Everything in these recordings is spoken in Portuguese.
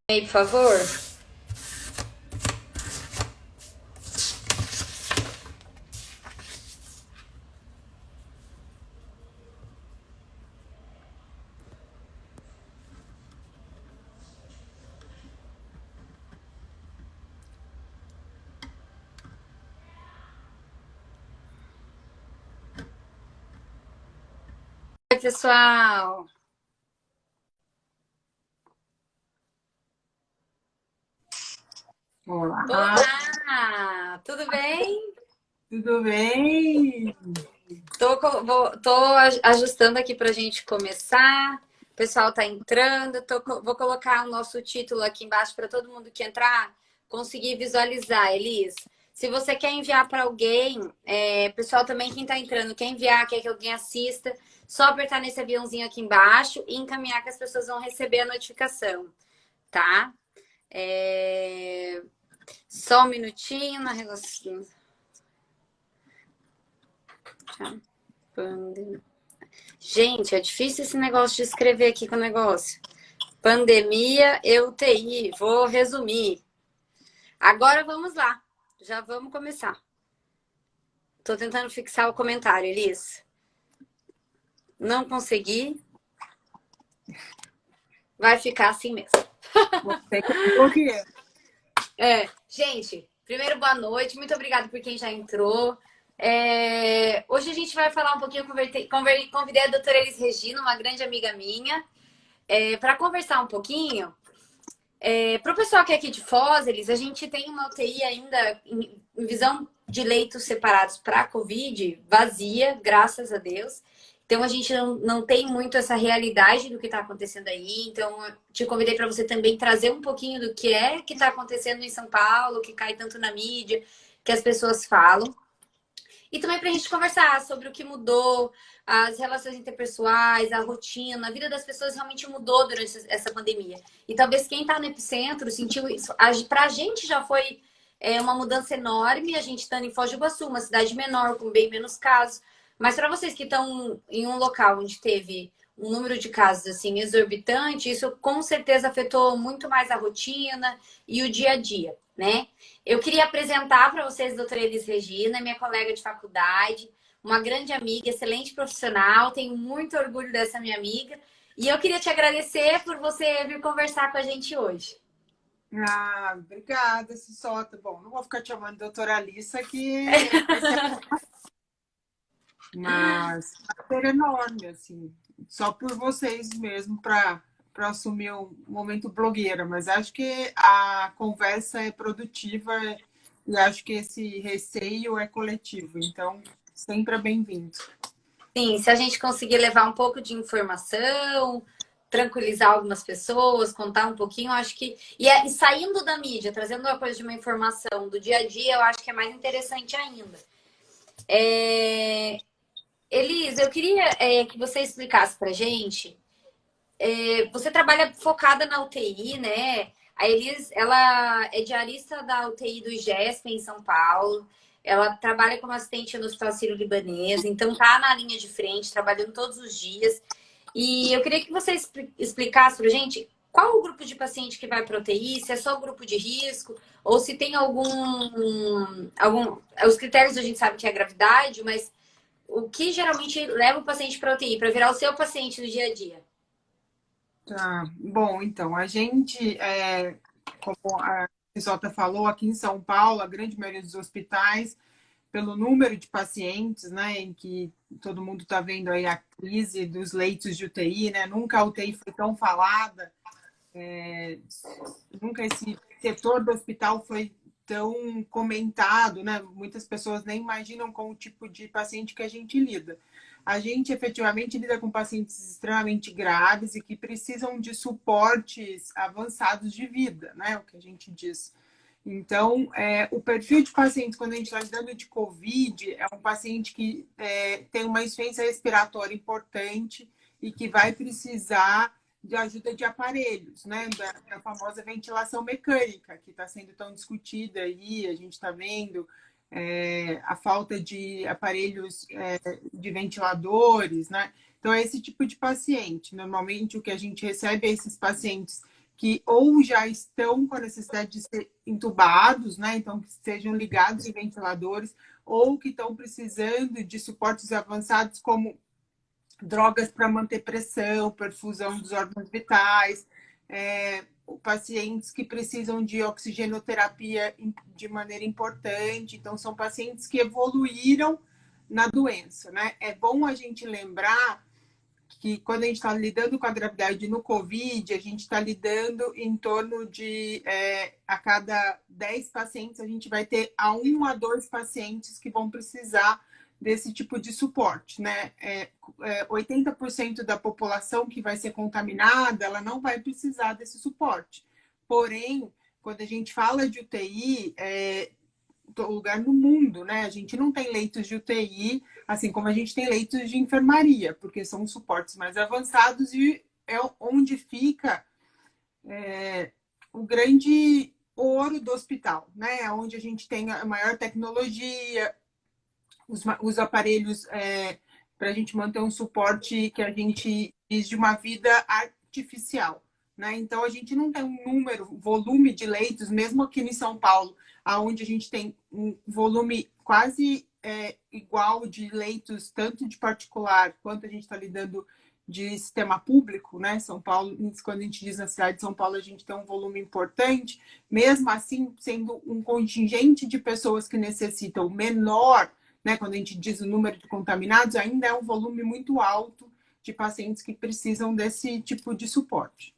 Aí, por favor. Oi, pessoal. Olá, Olá, tudo bem? tudo bem? Tô ajustando aqui pra gente começar. O pessoal tá entrando. Vou colocar o nosso título aqui embaixo para todo mundo que entrar conseguir visualizar, Elis. Se você quer enviar para alguém, pessoal também quem tá entrando, quer enviar, quer que alguém assista, só apertar nesse aviãozinho aqui embaixo e encaminhar que as pessoas vão receber a notificação, tá? É, Só um minutinho na relação. Gente, é difícil esse negócio de escrever aqui com o negócio. Pandemia e UTI. Vou resumir. Agora vamos lá. Já vamos começar. Tô tentando fixar o comentário, Elis. Não consegui. Vai ficar assim mesmo. Você que bloqueia. Gente, primeiro boa noite. Muito obrigada por quem já entrou. Hoje a gente vai falar um pouquinho. Convidei a doutora Elis Regina, uma grande amiga minha, para conversar um pouquinho. Para o pessoal que é aqui de Foz, a gente tem uma UTI ainda em visão de leitos separados para a Covid, vazia, graças a Deus. Então, a gente não tem muito essa realidade do que está acontecendo aí. Então, eu te convidei para você também trazer um pouquinho do que está acontecendo em São Paulo, que cai tanto na mídia, que as pessoas falam. E também para a gente conversar sobre o que mudou, as relações interpessoais, a rotina, a vida das pessoas realmente mudou durante essa pandemia. E talvez quem está no epicentro sentiu isso. Para a gente já foi uma mudança enorme, a gente estando em Foz do Iguaçu, uma cidade menor, com bem menos casos. Mas para vocês que estão em um local onde teve um número de casos assim exorbitante, isso com certeza afetou muito mais a rotina e o dia a dia, né? Eu queria apresentar para vocês a doutora Elis Regina, minha colega de faculdade, uma grande amiga, excelente profissional, tenho muito orgulho dessa minha amiga. E eu queria te agradecer por você vir conversar com a gente hoje. Obrigada, Sissota. Bom, não vou ficar te chamando de doutora Alissa, que vai ser... Mas é enorme, assim. Só por vocês mesmo para assumir o momento blogueira. Mas acho que a conversa é produtiva e acho que esse receio é coletivo. Então, sempre é bem-vindo. Sim, se a gente conseguir levar um pouco de informação, tranquilizar algumas pessoas, contar um pouquinho, eu acho que. E saindo da mídia, trazendo uma coisa de uma informação do dia a dia, eu acho que é mais interessante ainda. Elis, eu queria que você explicasse pra gente. Você trabalha focada na UTI, né? A Elis, ela é diarista da UTI do IGESP em São Paulo. Ela trabalha como assistente no Hospital Sírio-Libanês, então tá na linha de frente, trabalhando todos os dias. E eu queria que você explicasse pra gente qual o grupo de paciente que vai para UTI, se é só o grupo de risco, ou se tem algum. Os critérios a gente sabe que é a gravidade, mas o que geralmente leva o paciente para UTI, para virar o seu paciente no dia a dia? Tá. Bom, então, a gente, como a Isolta falou, aqui em São Paulo, a grande maioria dos hospitais, pelo número de pacientes, né, em que todo mundo está vendo aí a crise dos leitos de UTI, né, nunca a UTI foi tão falada, nunca esse setor do hospital foi tão comentado, né, muitas pessoas nem imaginam com o tipo de paciente que a gente lida. A gente efetivamente lida com pacientes extremamente graves e que precisam de suportes avançados de vida, né? O que a gente diz. Então, o perfil de pacientes, quando a gente está lidando de COVID, é um paciente que tem uma insuficiência respiratória importante e que vai precisar de ajuda de aparelhos, né? Da famosa ventilação mecânica, que está sendo tão discutida aí, a gente está vendo a falta de aparelhos de ventiladores, né? Então, é esse tipo de paciente. Normalmente, o que a gente recebe é esses pacientes que ou já estão com a necessidade de ser entubados, né? Então, que sejam ligados em ventiladores, ou que estão precisando de suportes avançados, como drogas para manter pressão, perfusão dos órgãos vitais, pacientes que precisam de oxigenoterapia de maneira importante. Então, são pacientes que evoluíram na doença, né? É bom a gente lembrar que quando a gente está lidando com a gravidade no Covid, a gente está lidando em torno de a cada 10 pacientes, a gente vai ter 1 a 2 pacientes que vão precisar desse tipo de suporte, né? 80% da população que vai ser contaminada, ela não vai precisar desse suporte. Porém, quando a gente fala de UTI, todo lugar no mundo, né? A gente não tem leitos de UTI, assim como a gente tem leitos de enfermaria, porque são suportes mais avançados e é onde fica o grande ouro do hospital, né? Onde a gente tem a maior tecnologia, os aparelhos para a gente manter um suporte que a gente diz de uma vida artificial, né? Então, a gente não tem um número, volume de leitos, mesmo aqui em São Paulo, onde a gente tem um volume quase igual de leitos, tanto de particular quanto a gente está lidando de sistema público, né? São Paulo, quando a gente diz na cidade de São Paulo, a gente tem um volume importante, mesmo assim, sendo um contingente de pessoas que necessitam menor, né? Quando a gente diz o número de contaminados, ainda é um volume muito alto de pacientes que precisam desse tipo de suporte.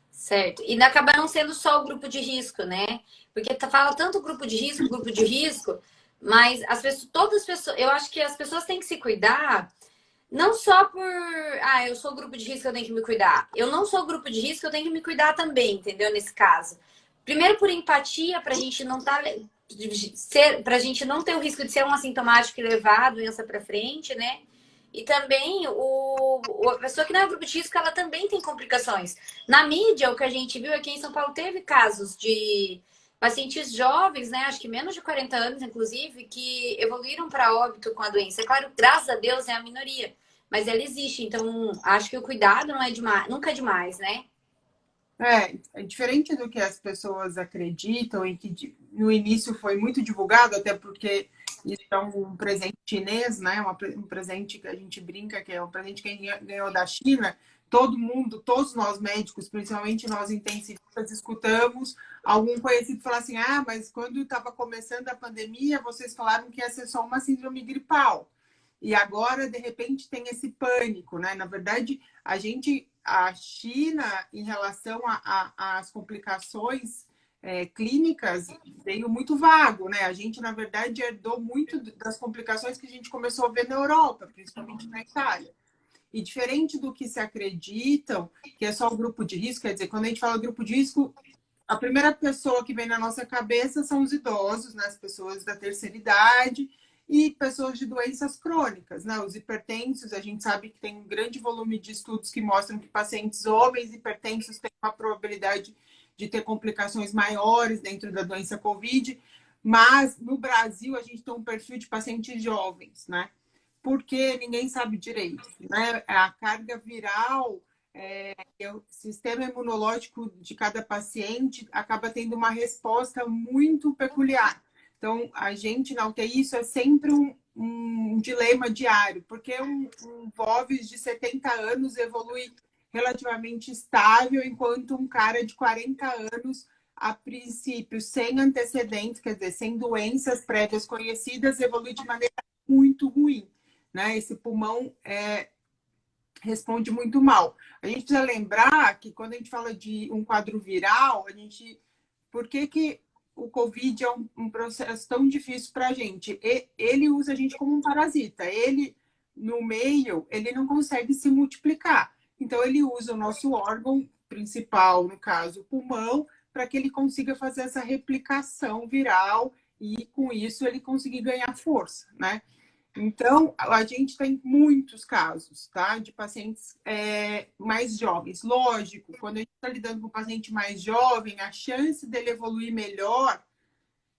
Certo. E acaba não sendo só o grupo de risco, né? Porque fala tanto grupo de risco, mas as pessoas, todas as pessoas, eu acho que as pessoas têm que se cuidar, não só por, eu sou grupo de risco, eu tenho que me cuidar. Eu não sou grupo de risco, eu tenho que me cuidar também, entendeu? Nesse caso. Primeiro por empatia, pra gente não pra gente não ter o risco de ser um assintomático e levar a doença pra frente, né? E também a pessoa que não é grupo de risco, ela também tem complicações. Na mídia, o que a gente viu aqui em São Paulo teve casos de pacientes jovens, né? Acho que menos de 40 anos, inclusive, que evoluíram para óbito com a doença. É claro, graças a Deus é a minoria, mas ela existe. Então, acho que o cuidado não é demais, nunca é demais, né? É diferente do que as pessoas acreditam e que no início foi muito divulgado, até porque isso é um presente chinês, né? Um presente que a gente brinca que é um presente que ganhou da China. Todo mundo, todos nós médicos, principalmente nós intensivistas, escutamos algum conhecido falar assim: mas quando estava começando a pandemia, vocês falaram que ia ser só uma síndrome gripal. E agora, de repente, tem esse pânico, né? Na verdade, a China, em relação às complicações clínicas, veio muito vago, né? A gente, na verdade, herdou muito das complicações que a gente começou a ver na Europa, principalmente na Itália. E diferente do que se acreditam, que é só o grupo de risco, quer dizer, quando a gente fala grupo de risco, a primeira pessoa que vem na nossa cabeça são os idosos, né? As pessoas da terceira idade e pessoas de doenças crônicas, né? Os hipertensos, a gente sabe que tem um grande volume de estudos que mostram que pacientes homens hipertensos têm uma probabilidade de ter complicações maiores dentro da doença COVID, mas no Brasil a gente tem um perfil de pacientes jovens, né? Porque ninguém sabe direito, né? A carga viral, o sistema imunológico de cada paciente acaba tendo uma resposta muito peculiar. Então, a gente na UTI, isso é sempre um dilema diário, porque um VOVS de 70 anos evolui relativamente estável, enquanto um cara de 40 anos, a princípio, sem antecedentes, quer dizer, sem doenças prévias conhecidas, evolui de maneira muito ruim, né? Esse pulmão responde muito mal. A gente precisa lembrar que quando a gente fala de um quadro viral, por que o Covid é um processo tão difícil para a gente? Ele usa a gente como um parasita. Ele, no meio, ele não consegue se multiplicar. Então, ele usa o nosso órgão principal, no caso, o pulmão, para que ele consiga fazer essa replicação viral e, com isso, ele conseguir ganhar força, né? Então, a gente tem muitos casos, tá? De pacientes mais jovens. Lógico, quando a gente está lidando com um paciente mais jovem, a chance dele evoluir melhor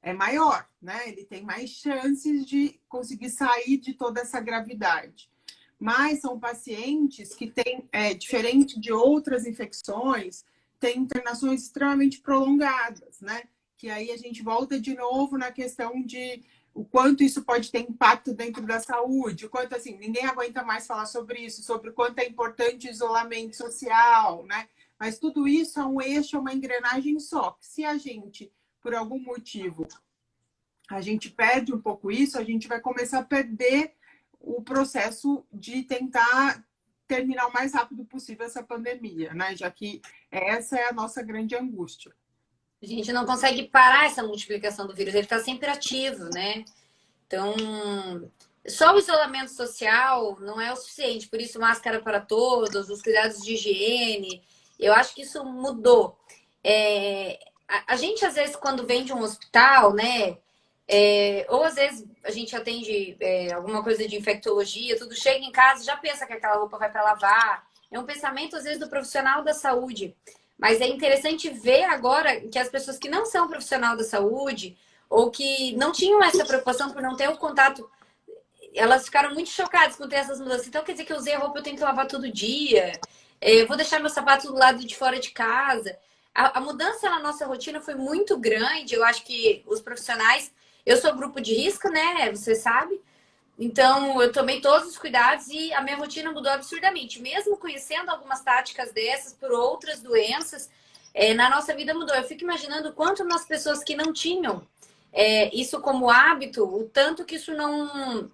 é maior, né? Ele tem mais chances de conseguir sair de toda essa gravidade. mas são pacientes que têm, diferente de outras infecções, têm internações extremamente prolongadas, né? Que aí a gente volta de novo na questão de o quanto isso pode ter impacto dentro da saúde, o quanto, assim, ninguém aguenta mais falar sobre isso, sobre o quanto é importante o isolamento social, né? Mas tudo isso é um eixo, é uma engrenagem só. Se a gente, por algum motivo, a gente perde um pouco isso, a gente vai começar a perder o processo de tentar terminar o mais rápido possível essa pandemia, né? Já que essa é a nossa grande angústia. A gente não consegue parar essa multiplicação do vírus, ele está sempre ativo, né? Então, só o isolamento social não é o suficiente, por isso máscara para todos, os cuidados de higiene, eu acho que isso mudou. A gente, às vezes, quando vem de um hospital, né? Ou às vezes a gente atende alguma coisa de infectologia, tudo chega em casa já pensa que aquela roupa vai para lavar. É um pensamento, às vezes, do profissional da saúde. Mas é interessante ver agora que as pessoas que não são profissional da saúde ou que não tinham essa preocupação por não ter o contato, elas ficaram muito chocadas com ter essas mudanças. Então quer dizer que eu usei a roupa, eu tenho que lavar todo dia. Eu vou deixar meu sapato do lado de fora de casa. A mudança na nossa rotina foi muito grande. Eu acho que os profissionais... Eu sou grupo de risco, né? Você sabe. Então, eu tomei todos os cuidados e a minha rotina mudou absurdamente. Mesmo conhecendo algumas táticas dessas por outras doenças, na nossa vida mudou. Eu fico imaginando quanto nas pessoas que não tinham isso como hábito, o tanto que isso não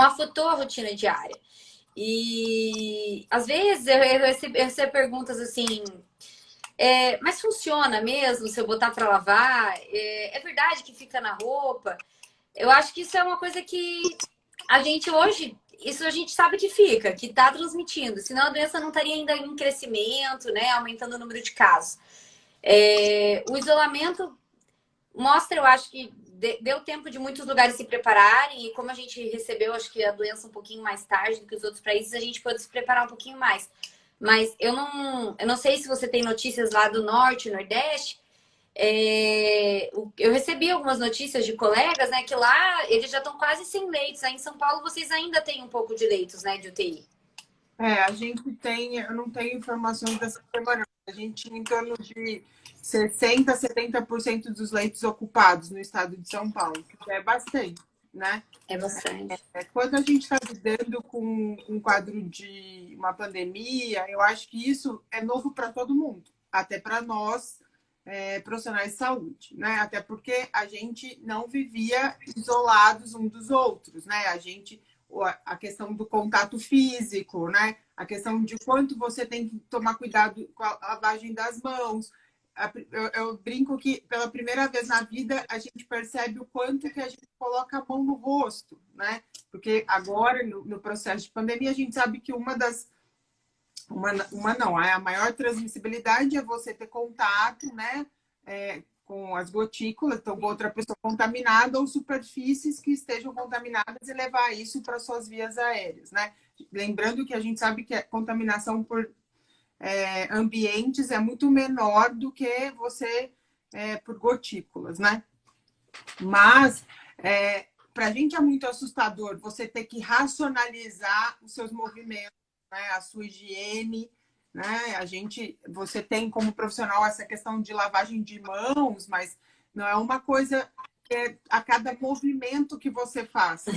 afetou a rotina diária. E às vezes eu recebo perguntas assim, mas funciona mesmo se eu botar para lavar? É verdade que fica na roupa? Eu acho que isso é uma coisa que a gente hoje, isso a gente sabe que fica, que está transmitindo. Senão a doença não estaria ainda em crescimento, né? Aumentando o número de casos. O isolamento mostra, eu acho que deu tempo de muitos lugares se prepararem. E como a gente recebeu, acho que a doença um pouquinho mais tarde do que os outros países, a gente pode se preparar um pouquinho mais. Mas eu não sei se você tem notícias lá do Norte, Nordeste. Eu recebi algumas notícias de colegas, né, que lá eles já estão quase sem leitos. Aí em São Paulo vocês ainda têm um pouco de leitos, né, de UTI. A gente tem, eu não tenho informações dessa semana, a gente tinha em torno de 60, 70% dos leitos ocupados no estado de São Paulo, que é bastante, né? É bastante. Quando a gente está lidando com um quadro de uma pandemia, eu acho que isso é novo para todo mundo, até para nós, profissionais de saúde, né? Até porque a gente não vivia isolados um dos outros, né? A questão do contato físico, né? A questão de quanto você tem que tomar cuidado com a lavagem das mãos. Eu brinco que pela primeira vez na vida a gente percebe o quanto que a gente coloca a mão no rosto, né? Porque agora, no processo de pandemia, a gente sabe que a maior transmissibilidade é você ter contato, né? Com as gotículas, então com outra pessoa contaminada ou superfícies que estejam contaminadas e levar isso para suas vias aéreas, né? Lembrando que a gente sabe que a contaminação por ambientes é muito menor do que você por gotículas, né? Mas para a gente é muito assustador você ter que racionalizar os seus movimentos, né? A sua higiene, né? Você tem como profissional essa questão de lavagem de mãos, mas não é uma coisa que é a cada movimento que você faça.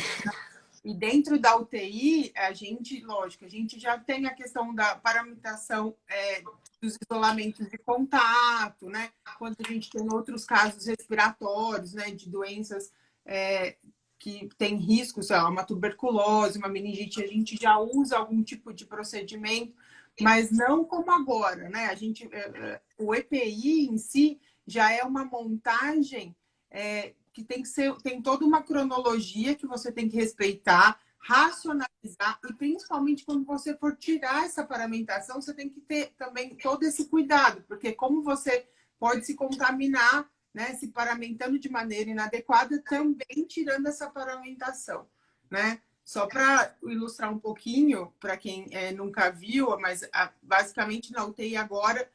E dentro da UTI, lógico, a gente já tem a questão da paramentação dos isolamentos de contato, né? Quando a gente tem outros casos respiratórios, né? De doenças que tem risco, sei lá, uma tuberculose, uma meningite, a gente já usa algum tipo de procedimento, mas não como agora, né? O EPI em si já é uma montagem que tem toda uma cronologia que você tem que respeitar, racionalizar, e principalmente quando você for tirar essa paramentação, você tem que ter também todo esse cuidado, porque como você pode se contaminar, né, se paramentando de maneira inadequada, também tirando essa paramentação, né? Só para ilustrar um pouquinho, para quem nunca viu, mas basicamente na UTI agora,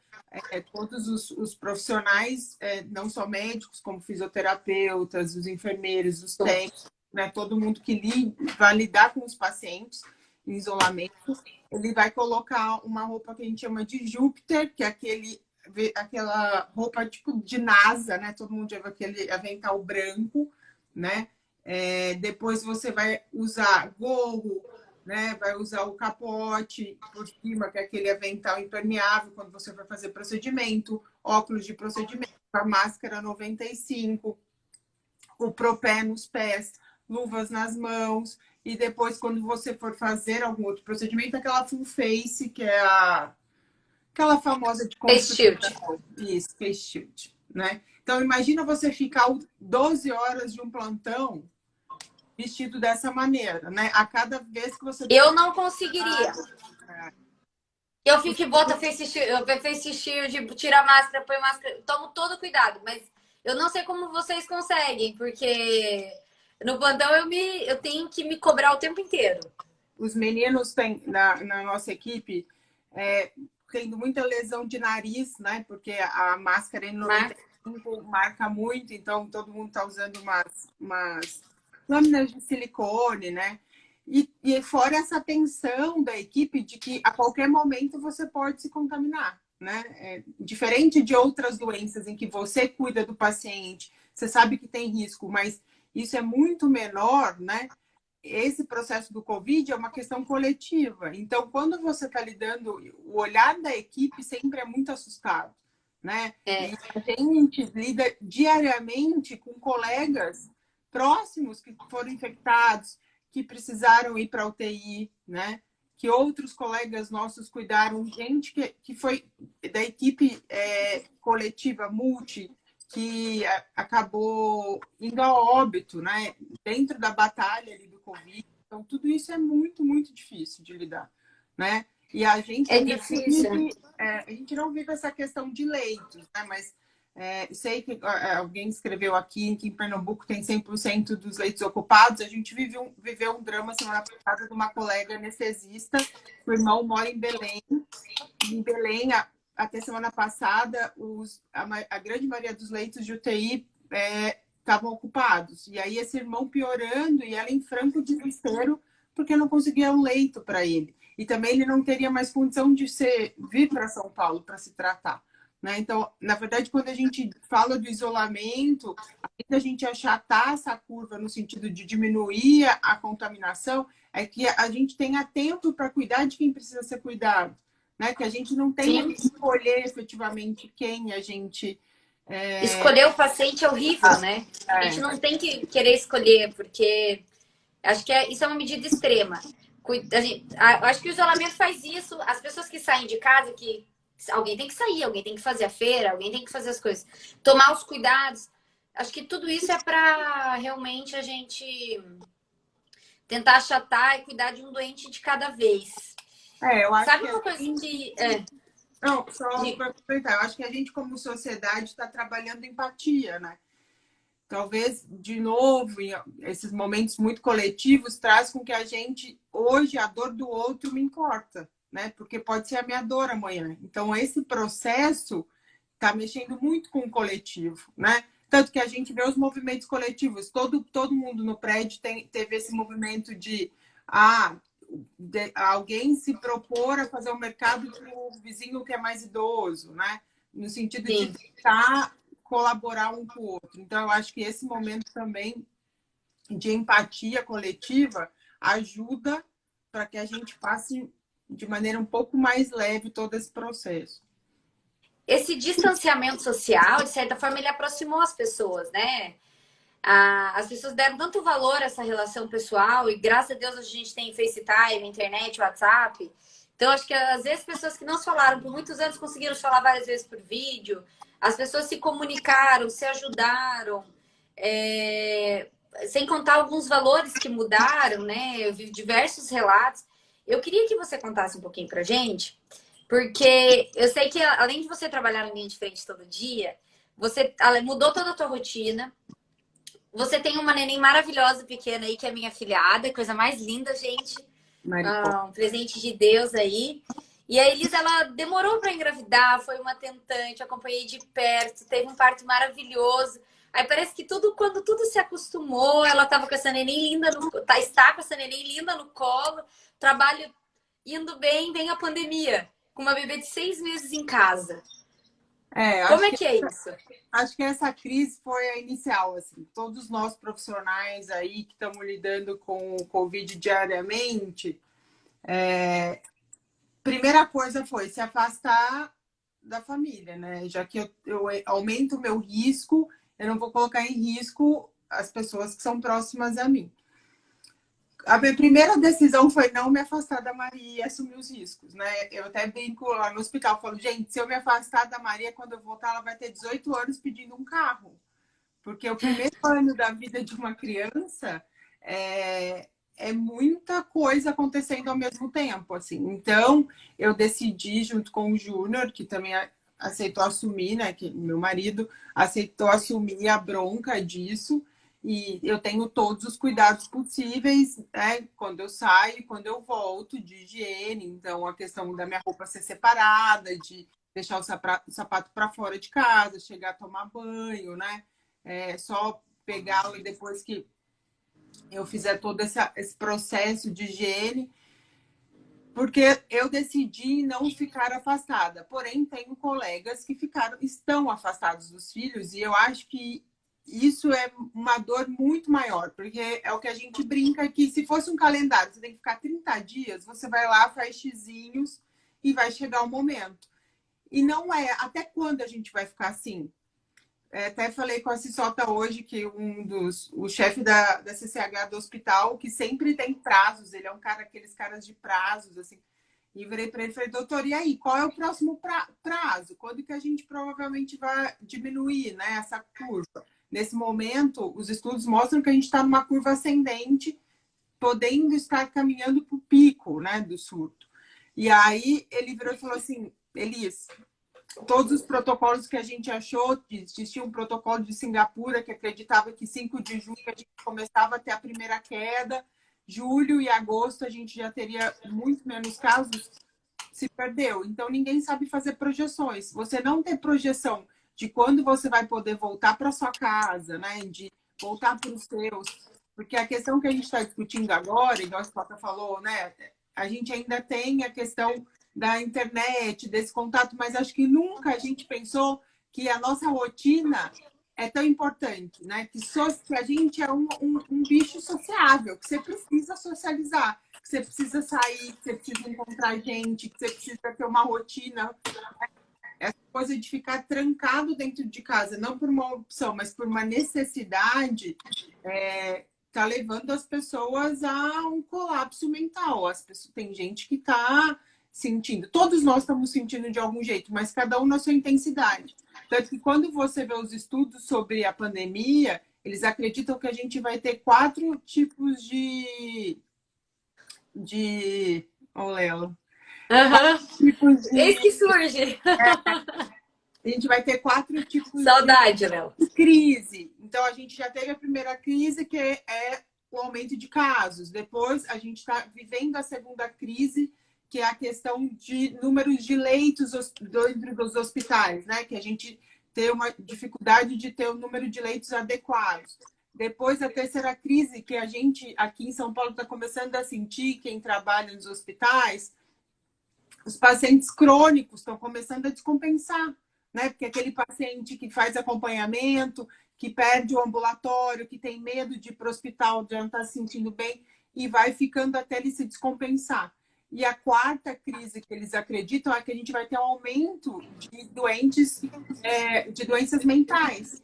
todos os profissionais, não só médicos, como fisioterapeutas, os enfermeiros, os técnicos, né, todo mundo que vai lidar com os pacientes, em isolamento, ele vai colocar uma roupa que a gente chama de Júpiter, que é aquela roupa tipo de NASA, né? Todo mundo já viu aquele avental branco, né? Depois você vai usar gorro, né? Vai usar o capote por cima, que é aquele avental impermeável quando você vai fazer procedimento, óculos de procedimento, a máscara 95, o propé nos pés, luvas nas mãos, e depois, quando você for fazer algum outro procedimento, aquela full face, que é aquela famosa de Face shield. concentração. Isso, face shield, né? Então, imagina você ficar 12 horas de um plantão vestido dessa maneira, né? A cada vez que você... Eu não conseguiria. É, Eu fico e boto face shield, tiro a máscara, põe máscara, tomo todo cuidado, mas eu não sei como vocês conseguem, porque no plantão eu tenho que me cobrar o tempo inteiro. os meninos têm, na nossa equipe, tendo muita lesão de nariz, né? Porque a máscara N95 marca muito, então todo mundo está usando umas lâminas de silicone, né? E fora essa tensão da equipe de que a qualquer momento você pode se contaminar, né? Diferente de outras doenças em que você cuida do paciente, você sabe que tem risco, mas isso é muito menor, né? Esse processo do Covid é uma questão coletiva. Então, quando você está lidando, o olhar da equipe sempre é muito assustado, né? É. E a gente lida diariamente com colegas próximos que foram infectados, que precisaram ir para a UTI, né? Que outros colegas nossos cuidaram, gente que foi da equipe coletiva multi, que acabou indo a óbito, né? Dentro da batalha ali do Covid. Então, tudo isso é muito, muito difícil de lidar, né? E a gente É difícil. a gente não vive essa questão de leitos, né? Mas sei que alguém escreveu aqui que em Pernambuco tem 100% dos leitos ocupados. A gente viveu um drama semana passada de uma colega anestesista. O irmão mora em Belém. Em Belém, até semana passada, a grande maioria dos leitos de UTI estavam ocupados. E aí esse irmão piorando e ela em franco desespero porque não conseguia um leito para ele. E também ele não teria mais condição de vir para São Paulo para se tratar. Né? Então, na verdade, quando a gente fala do isolamento, além da gente achatar essa curva no sentido de diminuir a contaminação, é que a gente tenha tempo para cuidar de quem precisa ser cuidado. Né? Que a gente não tenha que escolher efetivamente quem a gente... Escolher o paciente é horrível, né? A gente não tem que querer escolher, porque acho que isso é uma medida extrema. Acho que o isolamento faz isso. As pessoas que saem de casa, que alguém tem que sair, alguém tem que fazer a feira, alguém tem que fazer as coisas, tomar os cuidados. Acho que tudo isso é para realmente a gente tentar achatar e cuidar de um doente de cada vez. Eu acho Sabe que uma coisa que... Não, só para complementar, eu acho que a gente, como sociedade, está trabalhando empatia, né? Talvez, de novo, esses momentos muito coletivos traz com que a gente, hoje, a dor do outro me importa, né? Porque pode ser a minha dor amanhã. Então, esse processo está mexendo muito com o coletivo, né? Tanto que a gente vê os movimentos coletivos. Todo mundo no prédio teve esse movimento de alguém se propor a fazer o mercado para o vizinho que é mais idoso, né? No sentido Sim. de tentar colaborar um com o outro. Então, eu acho que esse momento também de empatia coletiva ajuda para que a gente passe de maneira um pouco mais leve todo esse processo. Esse distanciamento social, de certa forma, ele aproximou as pessoas, né? As pessoas deram tanto valor a essa relação pessoal e graças a Deus a gente tem FaceTime, internet, WhatsApp. Então, acho que às vezes pessoas que não se falaram por muitos anos conseguiram se falar várias vezes por vídeo. As pessoas se comunicaram, se ajudaram. Sem contar alguns valores que mudaram, né? Eu vi diversos relatos. Eu queria que você contasse um pouquinho pra gente, porque eu sei que além de você trabalhar em linha de frente todo dia, você mudou toda a tua rotina. Você tem uma neném maravilhosa, pequena aí, que é minha filhada. Coisa mais linda, gente. Um presente de Deus aí. E a Elisa, ela demorou para engravidar, foi uma tentante, acompanhei de perto, teve um parto maravilhoso. Aí parece que tudo, quando tudo se acostumou, ela estava com essa neném linda, está com essa neném linda no colo, trabalho indo bem, vem a pandemia, com uma bebê de 6 meses em casa. É, Como é que é isso? acho que essa crise foi a inicial, assim. Todos nós profissionais aí que estamos lidando com o Covid diariamente, primeira coisa foi se afastar da família, né? Já que eu aumento o meu risco, eu não vou colocar em risco as pessoas que são próximas a mim. A minha primeira decisão foi não me afastar da Maria e assumir os riscos, né? Eu até brinco lá no hospital, falo, gente, se eu me afastar da Maria, quando eu voltar, ela vai ter 18 anos pedindo um carro. Porque o primeiro ano da vida de uma criança é muita coisa acontecendo ao mesmo tempo, assim. Então, eu decidi, junto com o Júnior, que também aceitou assumir, né? Que meu marido aceitou assumir a bronca disso. E eu tenho todos os cuidados possíveis, né? Quando eu saio, quando eu volto, de higiene. Então, a questão da minha roupa ser separada, de deixar o sapato para fora de casa, chegar a tomar banho, né? Só pegá-lo e depois que eu fizer todo esse processo de higiene, porque eu decidi não ficar afastada. Porém, tenho colegas que estão afastados dos filhos e eu acho que isso é uma dor muito maior, porque é o que a gente brinca aqui. Se fosse um calendário, você tem que ficar 30 dias, você vai lá, faz xizinhos e vai chegar o momento. E não é. Até quando a gente vai ficar assim? Até falei com a Cissota hoje que o chefe da CCH do hospital, que sempre tem prazos, ele é um cara, aqueles caras de prazos, assim. E virei para ele e falei, doutor, e aí, qual é o próximo prazo? Quando que a gente provavelmente vai diminuir, né, essa curva? Nesse momento, os estudos mostram que a gente está numa curva ascendente, podendo estar caminhando para o pico, né, do surto. E aí ele virou e falou assim, Elis, todos os protocolos que a gente achou, existia um protocolo de Singapura que acreditava que 5 de junho a gente começava a ter a primeira queda, julho e agosto a gente já teria muito menos casos, se perdeu. Então ninguém sabe fazer projeções. Você não tem projeção de quando você vai poder voltar para sua casa, né? De voltar para os seus. Porque a questão que a gente está discutindo agora, igual a Scott falou, né? A gente ainda tem a questão da internet, desse contato, mas acho que nunca a gente pensou que a nossa rotina é tão importante, né? Que a gente é um bicho sociável, que você precisa socializar, que você precisa sair, que você precisa encontrar gente, que você precisa ter uma rotina. Essa coisa de ficar trancado dentro de casa, não por uma opção, mas por uma necessidade, tá levando as pessoas a um colapso mental. Tem gente que está sentindo, todos nós estamos sentindo de algum jeito, mas cada um na sua intensidade. Tanto que quando você vê os estudos sobre a pandemia, eles acreditam que a gente vai ter 4 tipos de... Ô, Lelo. Uhum. Tipos Eis de... que surge. A gente vai ter 4 tipos Saudade, Léo. de crise. Então, a gente já teve a primeira crise, que é o aumento de casos. Depois, a gente está vivendo a segunda crise, que é a questão de números de leitos dentro dos hospitais, né? Que a gente tem uma dificuldade de ter o número de leitos adequados. Depois, a terceira crise, que a gente aqui em São Paulo está começando a sentir, quem trabalha nos hospitais, os pacientes crônicos estão começando a descompensar, né? Porque aquele paciente que faz acompanhamento, que perde o ambulatório, que tem medo de ir para o hospital, já não está se sentindo bem, e vai ficando até ele se descompensar. E a quarta crise que eles acreditam é que a gente vai ter um aumento de de doenças mentais,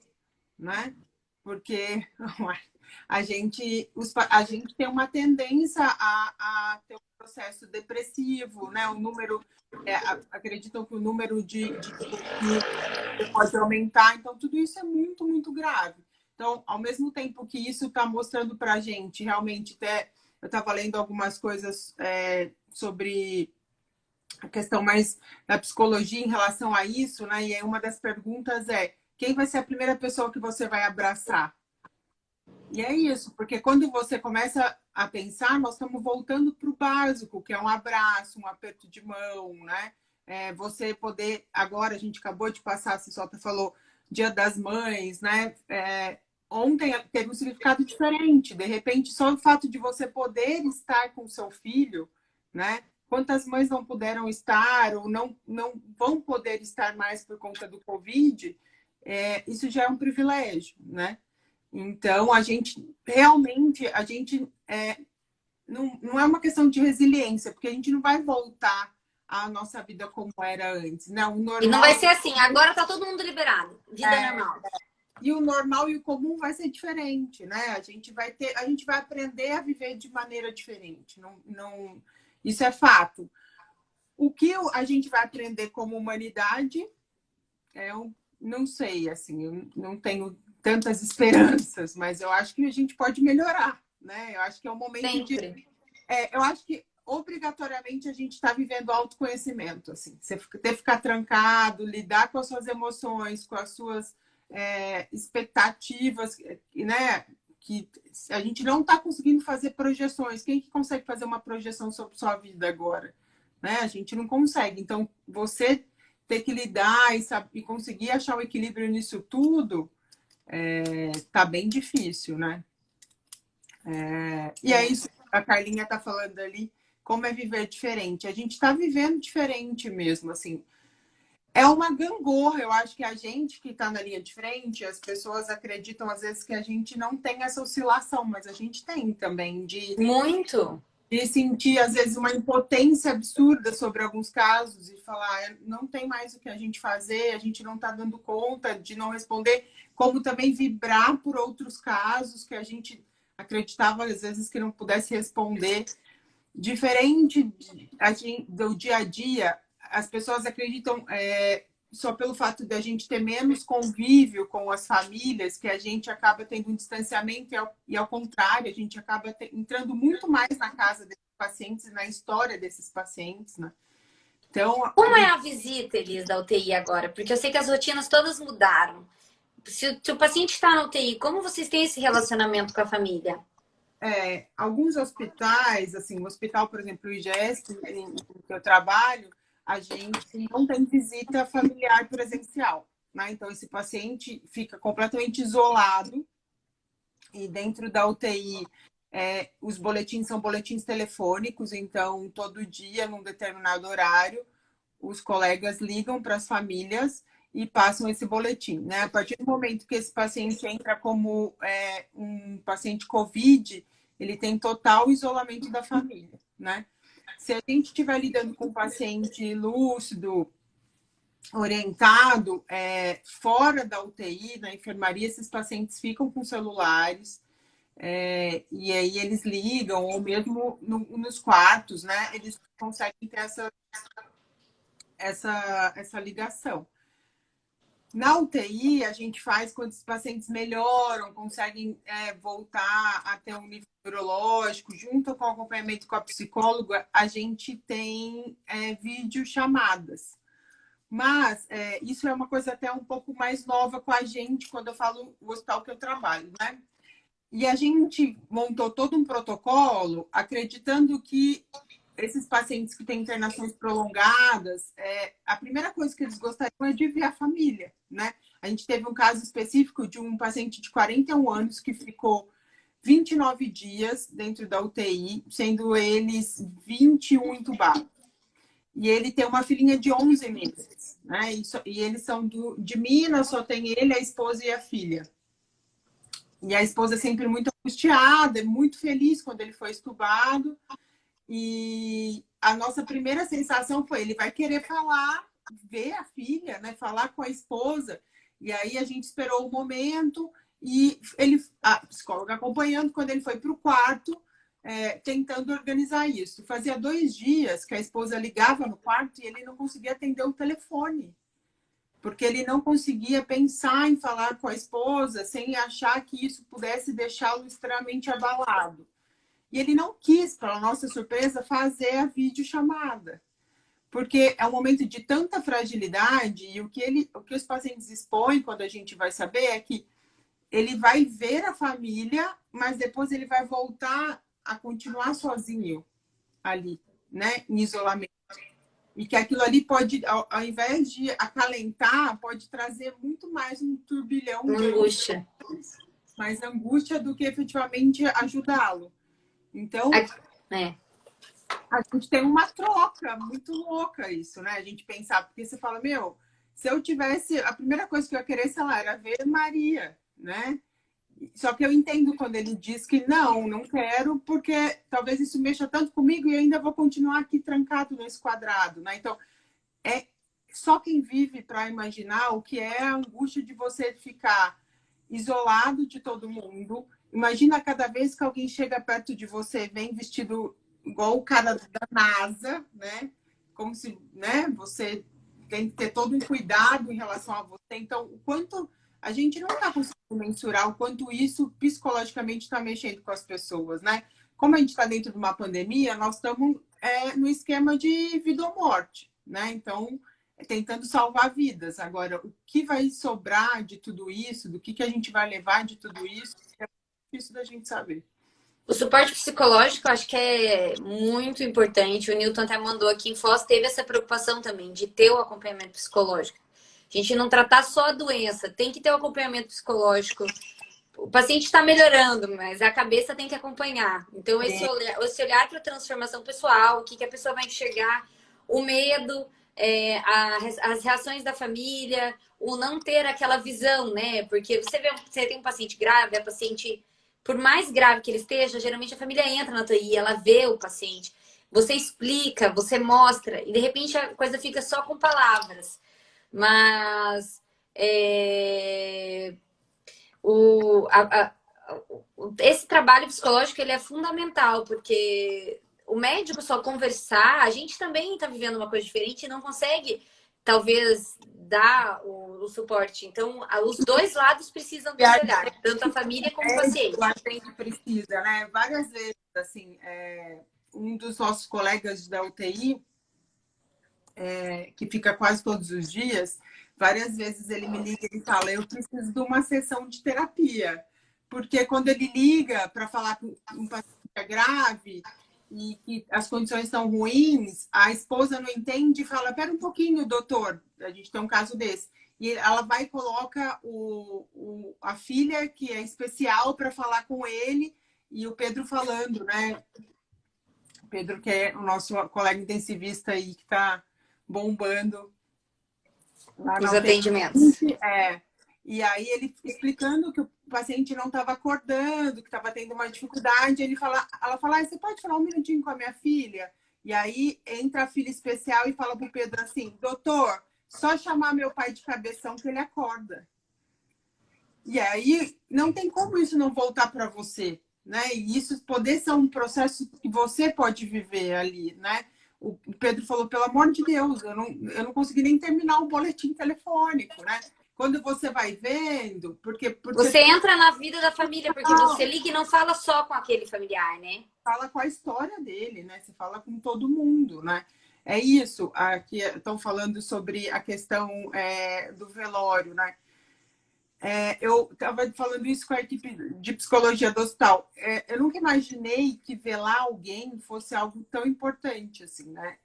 né? Porque a gente tem uma tendência a ter um processo depressivo, né? Acreditam que o número de pode aumentar, então tudo isso é muito, muito grave. Então, ao mesmo tempo que isso está mostrando para a gente, realmente, eu estava lendo algumas coisas sobre a questão mais da psicologia em relação a isso, né? E aí uma das perguntas é: quem vai ser a primeira pessoa que você vai abraçar? E é isso, porque quando você começa a pensar, nós estamos voltando para o básico, que é um abraço, um aperto de mão, né? Você poder. Agora, a gente acabou de passar, a Cissota falou, Dia das Mães, né? Ontem teve um significado diferente. De repente, só o fato de você poder estar com o seu filho, né? Quantas mães não puderam estar ou não vão poder estar mais por conta do Covid, isso já é um privilégio, né? Então, a gente realmente, não é uma questão de resiliência, porque a gente não vai voltar à nossa vida como era antes, né? O E não vai normal ser assim, agora tá todo mundo liberado. Vida é, normal. e o normal e o comum vai ser diferente, né? A gente vai aprender a viver de maneira diferente. Isso é fato. O que a gente vai aprender como humanidade, eu não sei, assim, eu não tenho tantas esperanças, mas eu acho que a gente pode melhorar, né? Eu acho que é um momento de. Sempre. Eu acho que obrigatoriamente a gente está vivendo autoconhecimento, assim. Você ter que ficar trancado, lidar com as suas emoções, com as suas expectativas, né? Que a gente não está conseguindo fazer projeções. Quem que consegue fazer uma projeção sobre sua vida agora? Né? A gente não consegue. Então, você ter que lidar e conseguir achar o equilíbrio nisso tudo, tá bem difícil, né? E é isso que a Carlinha tá falando ali, como é viver diferente. A gente está vivendo diferente mesmo, assim. É uma gangorra, eu acho que a gente que está na linha de frente, as pessoas acreditam às vezes que a gente não tem essa oscilação, mas a gente tem também, Muito. de sentir, às vezes, uma impotência absurda sobre alguns casos e falar, não tem mais o que a gente fazer, a gente não está dando conta de não responder, como também vibrar por outros casos que a gente acreditava, às vezes, que não pudesse responder. Diferente do dia a dia, as pessoas acreditam só pelo fato de a gente ter menos convívio com as famílias, que a gente acaba tendo um distanciamento e ao contrário, a gente acaba entrando muito mais na casa desses pacientes e na história desses pacientes, né? Então, Como é a visita, Elis, da UTI agora? Porque eu sei que as rotinas todas mudaram. Se o paciente está na UTI, como vocês têm esse relacionamento com a família? alguns hospitais, assim, o hospital, por exemplo, o IGESP, em que eu trabalho, a gente não tem visita familiar presencial, né? Então, esse paciente fica completamente isolado e dentro da UTI, os boletins são boletins telefônicos, então, todo dia, num determinado horário, os colegas ligam para as famílias e passam esse boletim, né? A partir do momento que esse paciente entra como um paciente COVID, ele tem total isolamento da família, né? Se a gente estiver lidando com um paciente lúcido, orientado, fora da UTI, na enfermaria, esses pacientes ficam com celulares, e aí eles ligam, ou mesmo nos quartos, né? Eles conseguem ter essa ligação. Na UTI, a gente faz quando os pacientes melhoram, conseguem voltar a ter um nível neurológico, junto com o acompanhamento com a psicóloga, a gente tem videochamadas. Mas isso é uma coisa até um pouco mais nova com a gente, quando eu falo o hospital que eu trabalho, né? E a gente montou todo um protocolo acreditando que esses pacientes que têm internações prolongadas, a primeira coisa que eles gostariam é de ver a família, né? A gente teve um caso específico de um paciente de 41 anos que ficou 29 dias dentro da UTI, sendo eles 21 entubados. E ele tem uma filhinha de 11 meses, né? E eles são de Minas, só tem ele, a esposa e a filha. E a esposa é sempre muito angustiada, muito feliz quando ele foi estubado. E a nossa primeira sensação foi, ele vai querer falar, ver a filha, né? Falar com a esposa. E aí a gente esperou o momento e a psicóloga acompanhando, quando ele foi para o quarto, tentando organizar isso. Fazia 2 dias que a esposa ligava no quarto e ele não conseguia atender o telefone. Porque ele não conseguia pensar em falar com a esposa sem achar que isso pudesse deixá-lo extremamente abalado. E ele não quis, para nossa surpresa, fazer a videochamada. Porque é um momento de tanta fragilidade e o que os pacientes expõem, quando a gente vai saber, é que ele vai ver a família, mas depois ele vai voltar a continuar sozinho ali, né? Em isolamento. E que aquilo ali pode, ao invés de acalentar, pode trazer muito mais um turbilhão Uma de angústia. mais angústia do que efetivamente ajudá-lo. Então, É. a gente tem uma troca muito louca isso, né? A gente pensar, porque você fala, meu, se eu tivesse, a primeira coisa que eu ia querer, sei lá, era ver Maria, né? Só que eu entendo quando ele diz que não quero, porque talvez isso mexa tanto comigo e ainda vou continuar aqui trancado nesse quadrado, né? Então, é só quem vive para imaginar o que é a angústia de você ficar isolado de todo mundo. Imagina cada vez que alguém chega perto de você, vem vestido igual o cara da NASA, né? Como se, né? Você tem que ter todo um cuidado em relação a você. Então, o quanto a gente não está conseguindo mensurar o quanto isso psicologicamente está mexendo com as pessoas, né? Como a gente está dentro de uma pandemia, nós estamos no esquema de vida ou morte, né? Então, tentando salvar vidas. Agora, o que vai sobrar de tudo isso, do que a gente vai levar de tudo isso, é difícil da gente saber. O suporte psicológico eu acho que é muito importante. O Newton até mandou aqui em Foz, teve essa preocupação também de ter o acompanhamento psicológico. A gente não tratar só a doença, tem que ter o acompanhamento psicológico. O paciente está melhorando, mas a cabeça tem que acompanhar. Então, esse olhar para a transformação pessoal, o que a pessoa vai enxergar, o medo, as reações da família, o não ter aquela visão, né? Porque você tem um paciente grave, a paciente, por mais grave que ele esteja, geralmente a família entra na TI, ela vê o paciente, você explica, você mostra, e de repente a coisa fica só com palavras. Mas o, a, a, esse trabalho psicológico ele é fundamental, porque o médico só conversar, a gente também está vivendo uma coisa diferente e não consegue, talvez, dar o suporte. Então, os dois lados precisam desse olhar, tanto a família como o paciente. A gente precisa, né? Várias vezes, assim, um dos nossos colegas da UTI, que fica quase todos os dias, várias vezes ele me liga e fala, eu preciso de uma sessão de terapia. Porque quando ele liga para falar com um paciente grave e que as condições estão ruins, a esposa não entende e fala, pera um pouquinho, doutor, a gente tem um caso desse. E ela vai e coloca a filha, que é especial, para falar com ele, e o Pedro falando, né? O Pedro, que é o nosso colega intensivista aí, que está bombando lá Os na atendimentos. UTI. E aí ele explicando que o paciente não estava acordando, que estava tendo uma dificuldade, ela fala, você pode falar um minutinho com a minha filha? E aí entra a filha especial e fala para o Pedro assim, doutor, só chamar meu pai de cabeção que ele acorda. E aí não tem como isso não voltar para você, né? E isso poder ser um processo que você pode viver ali, né? O Pedro falou, pelo amor de Deus, eu não consegui nem terminar o boletim telefônico, né? Quando você vai vendo, porque você entra na vida da família, porque você liga e não fala só com aquele familiar, né? Fala com a história dele, né? Você fala com todo mundo, né? É isso. Aqui estão falando sobre a questão do velório, né? Eu estava falando isso com a equipe de psicologia do hospital. Eu nunca imaginei que velar alguém fosse algo tão importante, assim, né?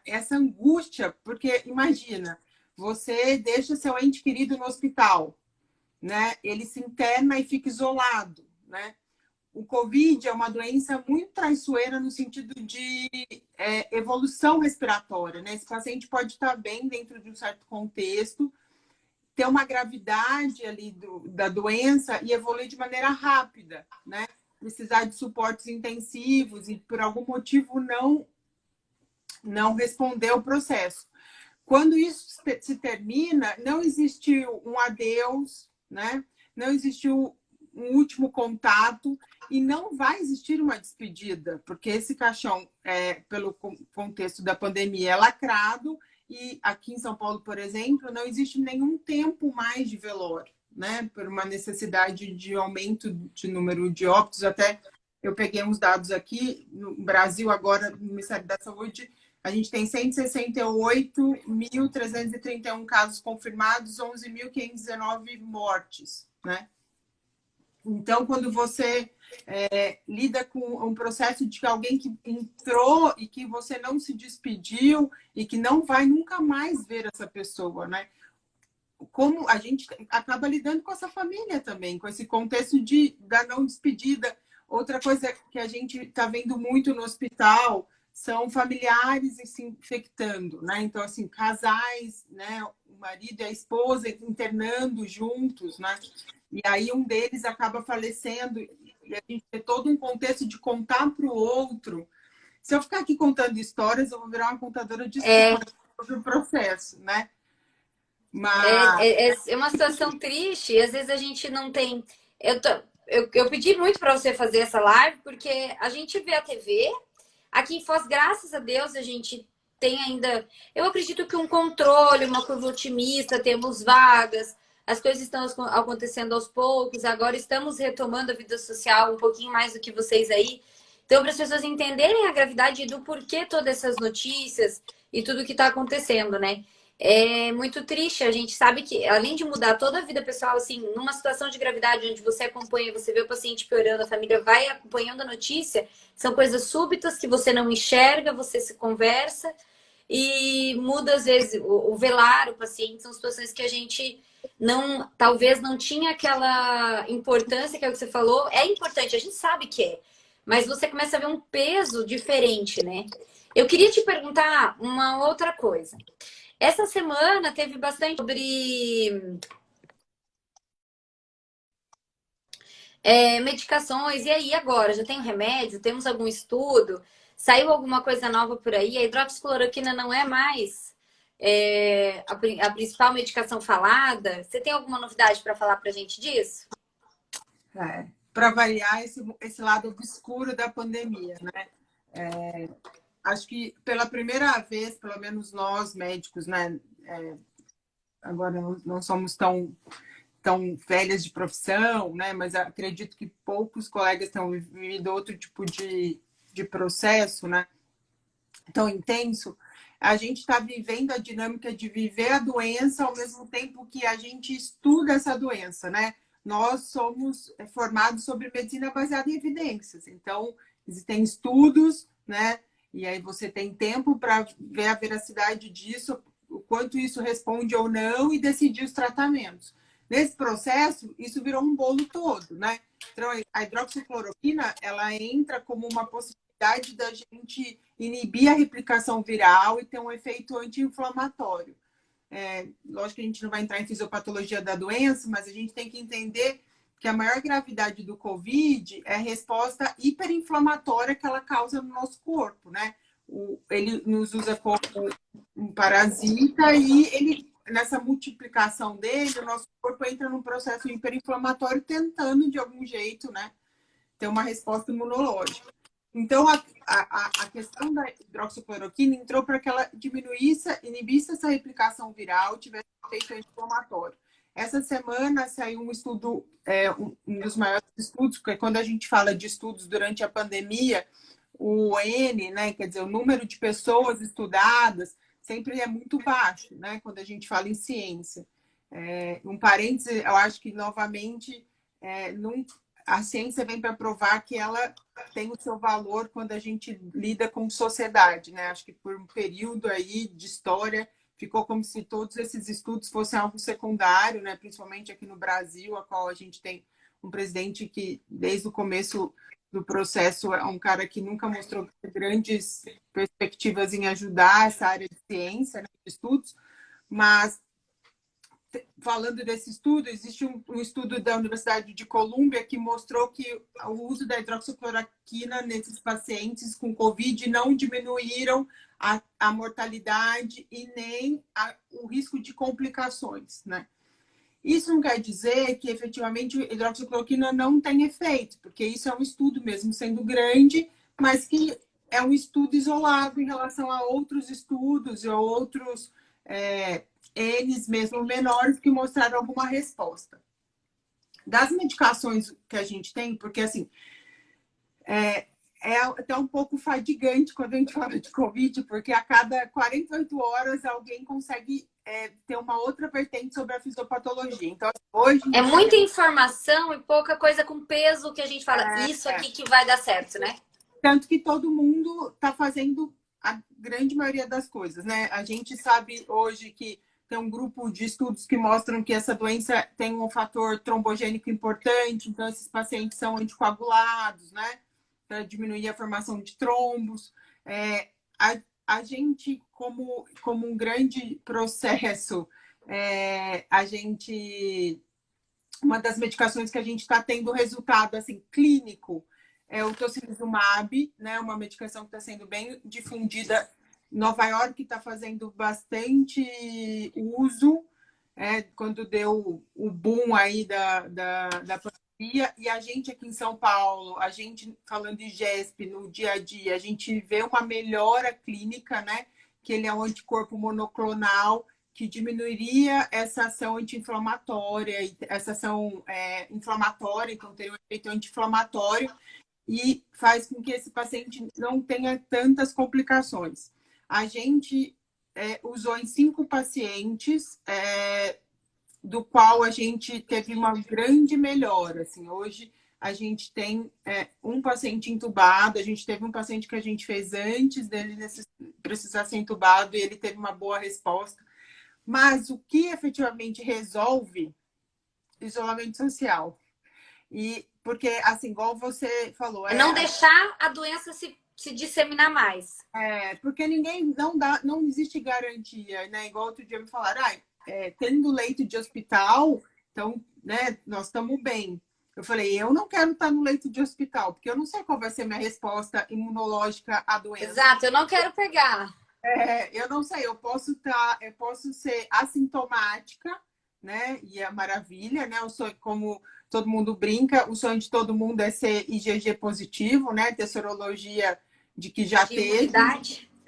Essa angústia, porque imagina, você deixa seu ente querido no hospital, né? Ele se interna e fica isolado, né? O Covid é uma doença muito traiçoeira no sentido de evolução respiratória, né? Esse paciente pode estar bem dentro de um certo contexto, ter uma gravidade ali da doença e evoluir de maneira rápida, né? Precisar de suportes intensivos e por algum motivo não responder ao processo. Quando isso se termina, não existiu um adeus, né? Não existiu um último contato e não vai existir uma despedida, porque esse caixão, pelo contexto da pandemia, é lacrado e aqui em São Paulo, por exemplo, não existe nenhum tempo mais de velório, né? Por uma necessidade de aumento de número de óbitos. Até eu peguei uns dados aqui, no Brasil agora, no Ministério da Saúde, a gente tem 168.331 casos confirmados, 11.519 mortes, né? Então, quando você lida com um processo de alguém que entrou e que você não se despediu e que não vai nunca mais ver essa pessoa, né? Como a gente acaba lidando com essa família também, com esse contexto da não despedida. Outra coisa que a gente está vendo muito no hospital são familiares se infectando, né? Então, assim, casais, né? O marido e a esposa internando juntos, né? E aí um deles acaba falecendo e a gente tem todo um contexto de contar para o outro. Se eu ficar aqui contando histórias, eu vou virar uma contadora de É, histórias sobre o processo, né? Mas é uma situação triste, e às vezes a gente não tem. Eu pedi muito para você fazer essa live, porque a gente vê a TV. Aqui em Foz, graças a Deus, a gente tem ainda. Eu acredito que um controle, uma curva otimista, temos vagas, as coisas estão acontecendo aos poucos, agora estamos retomando a vida social um pouquinho mais do que vocês aí. Então, para as pessoas entenderem a gravidade do porquê todas essas notícias e tudo que está acontecendo, né? É muito triste. A gente sabe que, além de mudar toda a vida pessoal, assim, numa situação de gravidade onde você acompanha, você vê o paciente piorando, a família vai acompanhando a notícia, são coisas súbitas que você não enxerga, você se conversa e muda, às vezes, o velar, o paciente, são situações que a gente não, talvez não tinha aquela importância que é o que você falou. É importante, a gente sabe que é, mas você começa a ver um peso diferente, né? Eu queria te perguntar uma outra coisa. Essa semana teve bastante sobre medicações. E aí, agora? Já tem um remédio? Temos algum estudo? Saiu alguma coisa nova por aí? A hidroxicloroquina não é mais a principal medicação falada? Você tem alguma novidade para falar para a gente disso? para variar esse lado obscuro da pandemia, né? Acho que pela primeira vez, pelo menos nós médicos, né? Agora não somos tão velhas de profissão, né? Mas acredito que poucos colegas estão vivendo outro tipo de processo, né? Tão intenso. A gente está vivendo a dinâmica de viver a doença ao mesmo tempo que a gente estuda essa doença, né? Nós somos formados sobre medicina baseada em evidências. Então, existem estudos, né? E aí você tem tempo para ver a veracidade disso, o quanto isso responde ou não e decidir os tratamentos. Nesse processo, isso virou um bolo todo, né? Então, a hidroxicloroquina, ela entra como uma possibilidade da gente inibir a replicação viral e ter um efeito anti-inflamatório. Lógico que a gente não vai entrar em fisiopatologia da doença, mas a gente tem que entender que a maior gravidade do COVID é a resposta hiperinflamatória que ela causa no nosso corpo, né? Ele nos usa como um parasita e ele, nessa multiplicação dele, o nosso corpo entra num processo hiperinflamatório tentando, de algum jeito, né, ter uma resposta imunológica. Então, a questão da hidroxicloroquina entrou para que ela inibisse essa replicação viral, tivesse efeito inflamatório. Essa semana saiu um estudo, um dos maiores estudos, porque quando a gente fala de estudos durante a pandemia, o N, né, quer dizer, o número de pessoas estudadas sempre é muito baixo, né, quando a gente fala em ciência. Um parêntese, eu acho que, novamente, a ciência vem para provar que ela tem o seu valor quando a gente lida com sociedade, né? Acho que por um período aí de história ficou como se todos esses estudos fossem algo secundário, né? Principalmente aqui no Brasil, a qual a gente tem um presidente que, desde o começo do processo, é um cara que nunca mostrou grandes perspectivas em ajudar essa área de ciência, né, de estudos, mas falando desse estudo, existe um estudo da Universidade de Colômbia que mostrou que o uso da hidroxicloroquina nesses pacientes com Covid não diminuíram a mortalidade e nem o risco de complicações, né? Isso não quer dizer que efetivamente a hidroxicloroquina não tem efeito, porque isso é um estudo mesmo sendo grande, mas que é um estudo isolado em relação a outros estudos e a outros N's mesmo menores que mostraram alguma resposta. Das medicações que a gente tem, porque assim, é até um pouco fadigante quando a gente fala de Covid, porque a cada 48 horas alguém consegue ter uma outra vertente sobre a fisiopatologia. Então, hoje em É dia, muita informação e pouca coisa com peso que a gente fala, isso é, aqui que vai dar certo, né? tanto que todo mundo está fazendo a grande maioria das coisas, né? A gente sabe hoje que tem um grupo de estudos que mostram que essa doença tem um fator trombogênico importante, então esses pacientes são anticoagulados, né? Para diminuir a formação de trombos. É, a gente, como um grande processo, a gente. Uma das medicações que a gente está tendo resultado assim, clínico é o tocilizumab, né? Uma medicação que está sendo bem difundida. Nova York está fazendo bastante uso, quando deu o boom aí da pandemia. E a gente aqui em São Paulo, a gente falando de GESP no dia a dia, a gente vê uma melhora clínica, né? Que ele é um anticorpo monoclonal que diminuiria essa ação anti-inflamatória, essa ação inflamatória, então tem um efeito anti-inflamatório e faz com que esse paciente não tenha tantas complicações. A gente usou em 5 pacientes, do qual a gente teve uma grande melhora. Assim, hoje a gente tem um paciente entubado, a gente teve um paciente que a gente fez antes dele precisar ser entubado e ele teve uma boa resposta. Mas o que efetivamente resolve isolamento social. E porque, assim, igual você falou, É não deixar a doença se disseminar mais. porque ninguém não existe garantia, né? Igual outro dia me falaram, tendo leito de hospital, então, né, nós estamos bem. Eu falei, eu não quero estar no leito de hospital, porque eu não sei qual vai ser minha resposta imunológica à doença. Exato, eu não quero pegar. Eu não sei, eu posso ser assintomática, né? E é maravilha, né? O sonho, como todo mundo brinca, o sonho de todo mundo é ser IgG positivo, né? Ter sorologia de que já teve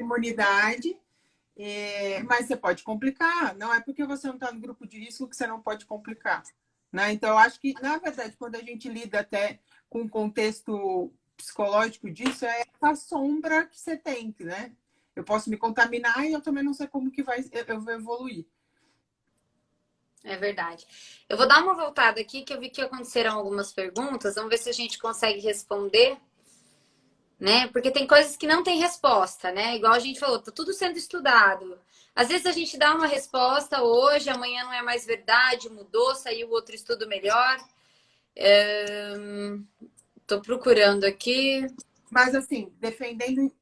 imunidade. Mas você pode complicar. Não é porque você não está no grupo de risco que você não pode complicar, né? Então, eu acho que, na verdade, quando a gente lida até com o contexto psicológico disso, é a sombra que você tem, né? Eu posso me contaminar e eu também não sei como que eu vou evoluir. É verdade. Eu vou dar uma voltada aqui, que eu vi que aconteceram algumas perguntas. Vamos ver se a gente consegue responder, né? Porque tem coisas que não tem resposta, né? Igual a gente falou, tá tudo sendo estudado. Às vezes a gente dá uma resposta hoje, amanhã não é mais verdade, mudou, saiu outro estudo melhor. Tô procurando aqui. Mas, assim, defendendo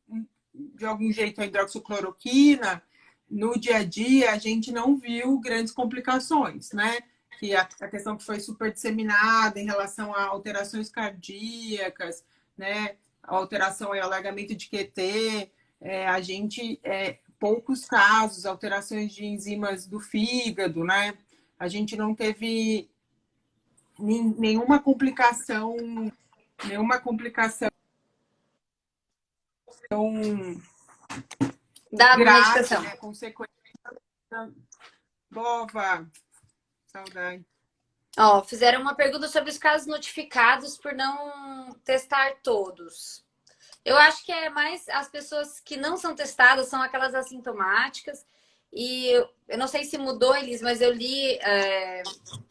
de algum jeito a hidroxicloroquina, no dia a dia a gente não viu grandes complicações, né? Que a questão que foi super disseminada em relação a alterações cardíacas, né? A alteração e alargamento de QT, a gente, poucos casos, alterações de enzimas do fígado, né? A gente não teve nenhuma complicação Da grave, medicação. né? Consequência. Bova, saudade. Ó, fizeram uma pergunta sobre os casos notificados por não testar todos. Eu acho que é mais as pessoas que não são testadas são aquelas assintomáticas. E eu não sei se mudou, Elis, mas eu li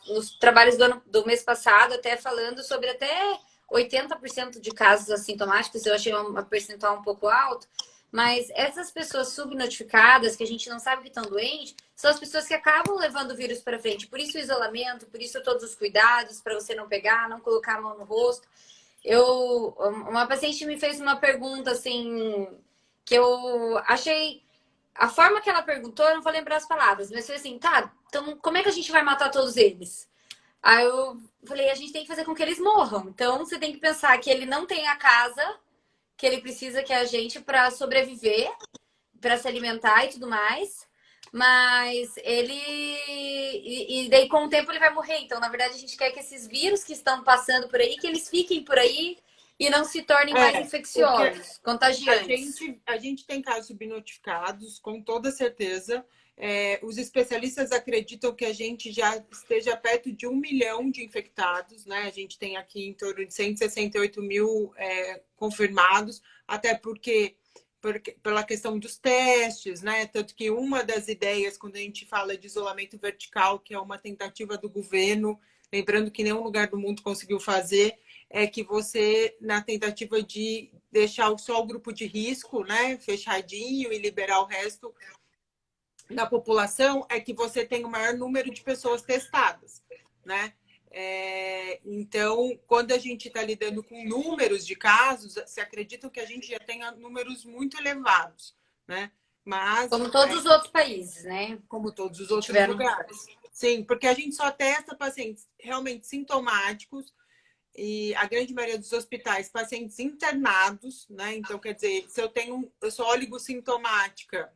os trabalhos do mês passado até falando sobre até 80% de casos assintomáticos. Eu achei uma percentual um pouco alto. Mas essas pessoas subnotificadas, que a gente não sabe que estão doentes, são as pessoas que acabam levando o vírus para frente. Por isso o isolamento, por isso todos os cuidados para você não pegar, não colocar a mão no rosto. Uma paciente me fez uma pergunta assim, que eu achei. A forma que ela perguntou, eu não vou lembrar as palavras, mas foi assim, tá, então como é que a gente vai matar todos eles? Aí eu falei, a gente tem que fazer com que eles morram. Então você tem que pensar que ele não tem a casa que ele precisa que a gente para sobreviver, para se alimentar e tudo mais. Mas ele. E daí, com o tempo, ele vai morrer. Então, na verdade, a gente quer que esses vírus que estão passando por aí, que eles fiquem por aí e não se tornem mais infecciosos, contagiantes. A gente tem casos subnotificados, com toda certeza. Os especialistas acreditam que a gente já esteja perto de 1 milhão de infectados, né? A gente tem aqui em torno de 168 mil confirmados, até porque pela questão dos testes, né? Tanto que uma das ideias, quando a gente fala de isolamento vertical, que é uma tentativa do governo, lembrando que nenhum lugar do mundo conseguiu fazer, é que você, na tentativa de deixar só o grupo de risco, né, fechadinho e liberar o resto da população, é que você tem o maior número de pessoas testadas, né? Então, quando a gente está lidando com números de casos, se acreditam que a gente já tenha números muito elevados, né? Mas, Como todos os outros países, né? como todos os Que outros tiveram. lugares. Sim, porque a gente só testa pacientes realmente sintomáticos e a grande maioria dos hospitais, pacientes internados, né? Então, quer dizer, se eu sou oligossintomática,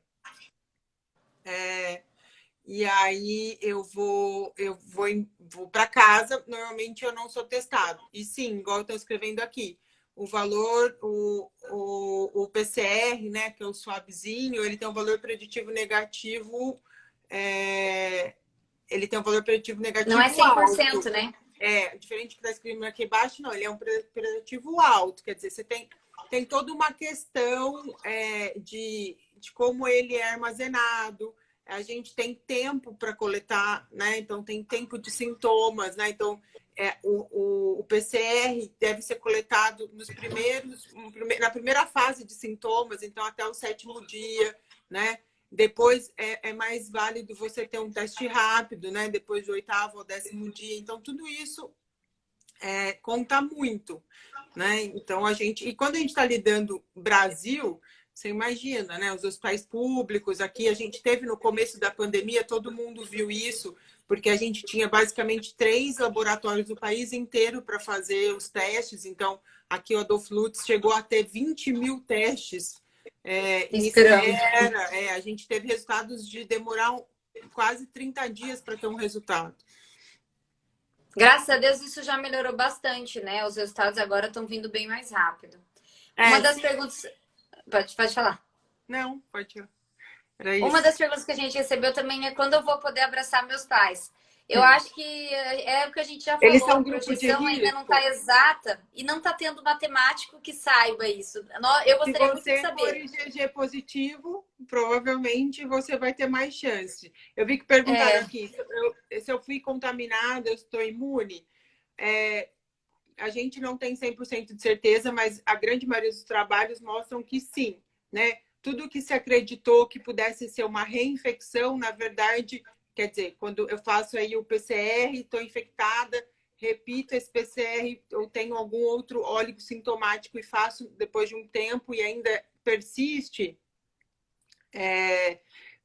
e aí vou para casa, normalmente eu não sou testado. E sim, igual eu estou escrevendo aqui, o valor, o PCR, né, que é o swabzinho, ele tem um valor preditivo negativo, ele tem um valor preditivo Não é negativo alto. 100%, né? Diferente do que está escrito aqui embaixo, não, ele é um preditivo alto, quer dizer, você tem toda uma questão de como ele é armazenado. A gente tem tempo para coletar, né? Então tem tempo de sintomas, né? Então o PCR deve ser coletado na primeira fase de sintomas, então até o 7º dia, né? Depois é mais válido você ter um teste rápido, né? Depois do 8º ou 10º dia. Então tudo isso conta muito, né? Então e quando a gente está lidando Brasil, você imagina, né? Os hospitais públicos aqui, a gente teve no começo da pandemia, todo mundo viu isso, porque a gente tinha basicamente 3 laboratórios do país inteiro para fazer os testes. Então, aqui o Adolfo Lutz chegou a ter 20 mil testes em Esperando. espera. A gente teve resultados de demorar quase 30 dias para ter um resultado. Graças a Deus isso já melhorou bastante, né? Os resultados agora estão vindo bem mais rápido. Uma das Sim. perguntas. Pode falar. Não, pode. Era Uma isso. das perguntas que a gente recebeu também é quando eu vou poder abraçar meus pais. Eu acho que o que a gente já Eles falou, são a um grupo de projeção ainda não risco. está exata e não está tendo matemático que saiba isso. Eu Se gostaria muito de você for saber. IgG positivo, provavelmente você vai ter mais chance. Eu vi que perguntaram aqui, se eu fui contaminada, eu estou imune? A gente não tem 100% de certeza, mas a grande maioria dos trabalhos mostram que sim, né? Tudo que se acreditou que pudesse ser uma reinfecção, na verdade, quer dizer, quando eu faço aí o PCR, estou infectada, repito esse PCR, eu tenho algum outro óligo sintomático e faço depois de um tempo e ainda persiste,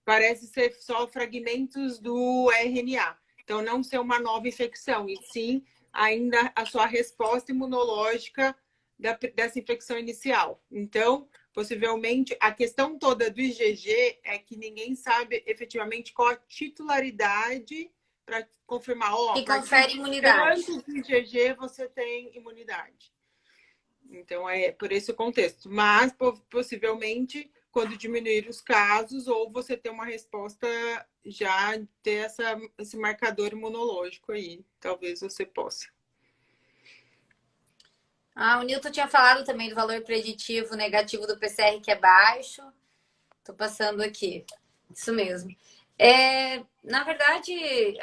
parece ser só fragmentos do RNA. Então, não ser uma nova infecção, e sim ainda a sua resposta imunológica dessa infecção inicial. Então, possivelmente, a questão toda do IgG é que ninguém sabe efetivamente qual a titularidade para confirmar, Que a partir confere de imunidade. tantos IgG você tem imunidade. Então, é por esse o contexto. Mas, possivelmente, quando diminuir os casos, ou você ter uma resposta, já ter esse marcador imunológico aí. Talvez você possa. O Newton tinha falado também do valor preditivo negativo do PCR, que é baixo. Estou passando aqui. Isso mesmo. Na verdade,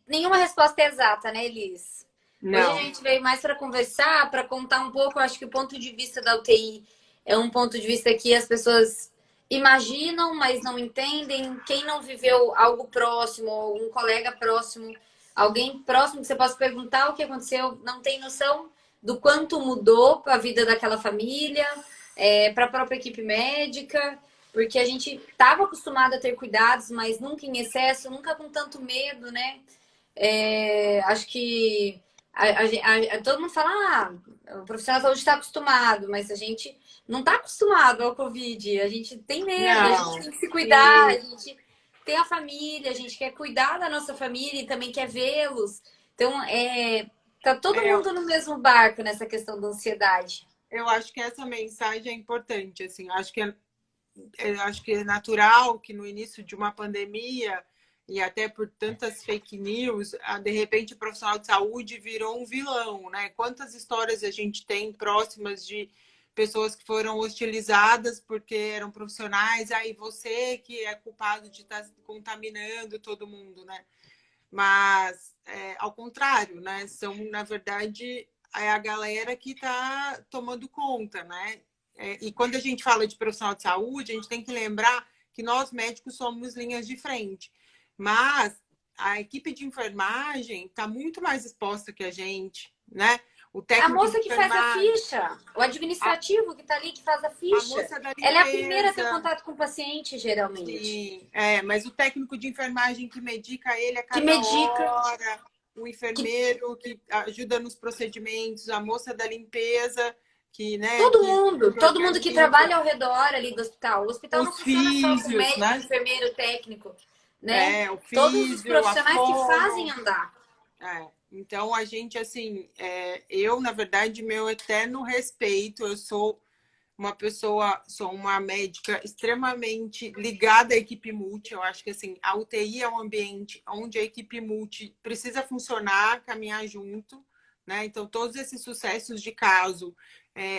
nenhuma resposta é exata, né, Elis? Hoje a Não. gente veio mais para conversar, para contar um pouco. Eu acho que o ponto de vista da UTI é um ponto de vista que as pessoas imaginam, mas não entendem. Quem não viveu algo próximo, um colega próximo, alguém próximo que você possa perguntar o que aconteceu, não tem noção do quanto mudou para a vida daquela família, para a própria equipe médica, porque a gente estava acostumado a ter cuidados, mas nunca em excesso, nunca com tanto medo, né? Acho que todo mundo fala, o profissional de saúde está acostumado, mas a gente não está acostumado ao Covid. A gente tem medo, a gente Não. tem que se cuidar, a gente tem a família, a gente quer cuidar da nossa família e também quer vê-los. Então, tá todo mundo no mesmo barco nessa questão da ansiedade. Eu acho que essa mensagem é importante, assim, acho que eu acho que é natural que no início de uma pandemia e até por tantas fake news, de repente o profissional de saúde virou um vilão, né? Quantas histórias a gente tem próximas de pessoas que foram hostilizadas porque eram profissionais, aí você que é culpado de estar contaminando todo mundo, né? Mas, ao contrário, né? São, na verdade, a galera que está tomando conta, né? E quando a gente fala de profissional de saúde, a gente tem que lembrar que nós médicos somos linhas de frente. Mas a equipe de enfermagem está muito mais exposta que a gente, né? O A técnico de moça que faz a enfermagem, ficha, o administrativo que está ali, que faz a a ficha, moça da ela é a primeira a ter limpeza, contato com o paciente, geralmente. sim, mas o técnico de enfermagem que medica ele a Que cada medica, hora, o que enfermeiro que ajuda nos procedimentos, a moça da limpeza que, né, que todo mundo que organiza, trabalha ao redor ali do hospital. O hospital não os funciona só com físios, médico, né? enfermeiro, técnico, né? O Todos os físio, a profissionais que fazem fono. andar. Então, a gente, assim, eu, na verdade, meu eterno respeito, eu sou uma pessoa, sou uma médica extremamente ligada à equipe multi. Eu acho que assim, a UTI é um ambiente onde a equipe multi precisa funcionar, caminhar junto, né? Então, todos esses sucessos de caso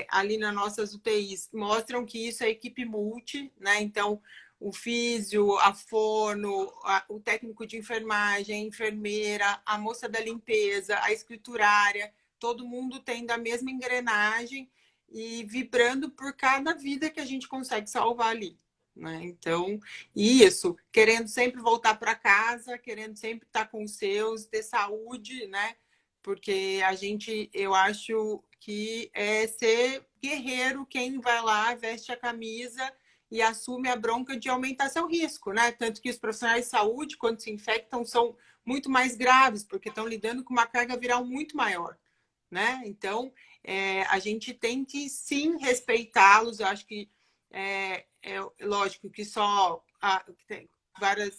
ali nas nossas UTIs mostram que isso é equipe multi, né? Então, o físio, a fono, o técnico de enfermagem, a enfermeira, a moça da limpeza, a escriturária, todo mundo tem da mesma engrenagem e vibrando por cada vida que a gente consegue salvar ali, né? Então, isso, querendo sempre voltar para casa, querendo sempre estar com os seus, ter saúde, né? Porque a gente, eu acho que é ser guerreiro quem vai lá, veste a camisa e assume a bronca de aumentar seu risco, né? Tanto que os profissionais de saúde, quando se infectam, são muito mais graves, porque estão lidando com uma carga viral muito maior, né? Então, a gente tem que sim respeitá-los. Eu acho que lógico que só tem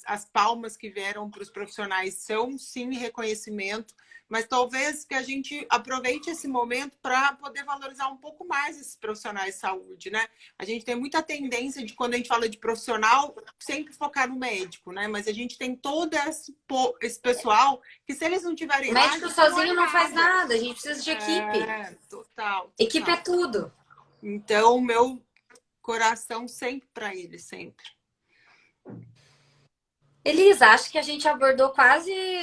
as palmas que vieram para os profissionais são sim reconhecimento, mas talvez que a gente aproveite esse momento para poder valorizar um pouco mais esses profissionais de saúde, né? A gente tem muita tendência de, quando a gente fala de profissional, sempre focar no médico, né? Mas a gente tem todo esse pessoal que, se eles não O estiverem lá, a médico gente não é sozinho não faz nada. nada, a gente precisa de equipe. Total, Equipe é total. tudo. Então, meu coração sempre para ele, sempre. Elisa, acho que a gente abordou quase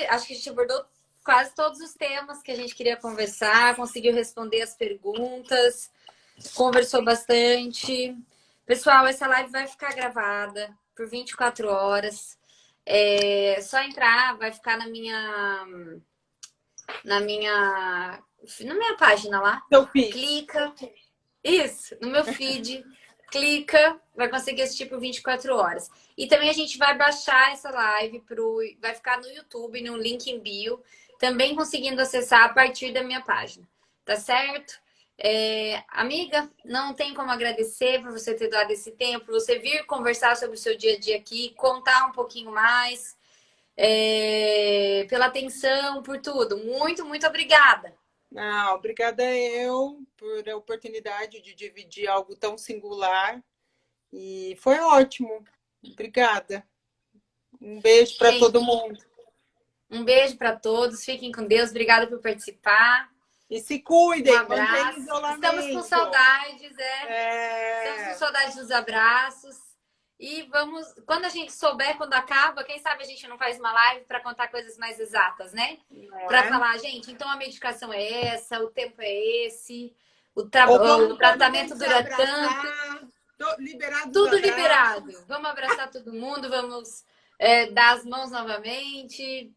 todos os temas que a gente queria conversar, conseguiu responder as perguntas, conversou bastante. Pessoal, essa live vai ficar gravada por 24 horas. É só entrar, vai ficar na minha, na minha página lá. Eu fiz. Clica, isso, no meu feed, clica, vai conseguir assistir por 24 horas. E também a gente vai baixar essa live vai ficar no YouTube, no link em bio, também conseguindo acessar a partir da minha página. Tá certo? Amiga, não tem como agradecer por você ter dado esse tempo, por você vir conversar sobre o seu dia a dia aqui, contar um pouquinho mais, pela atenção, por tudo. Muito, muito obrigada. Não, obrigada eu por a oportunidade de dividir algo tão singular. E foi ótimo. Obrigada. Um beijo para Gente, todo mundo. um beijo para todos, fiquem com Deus, obrigada por participar. E se Um cuidem, mantenham abraço. Estamos com isolamento. saudades, Estamos com É... saudades dos abraços. E vamos, quando a gente souber quando acaba, quem sabe a gente não faz uma live para contar coisas mais exatas, né? Para falar, gente, então a medicação é essa, o tempo é esse, o tratamento dura tanto. Liberado Tudo dos abraços. liberado. Vamos abraçar todo mundo, vamos dar as mãos novamente,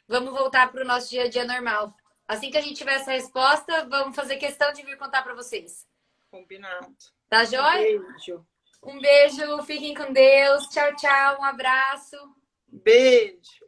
vamos voltar para o nosso dia a dia normal. Assim que a gente tiver essa resposta, vamos fazer questão de vir contar para vocês. Combinado. Tá joia? Beijo. Um beijo, fiquem com Deus. Tchau, tchau, um abraço. Beijo.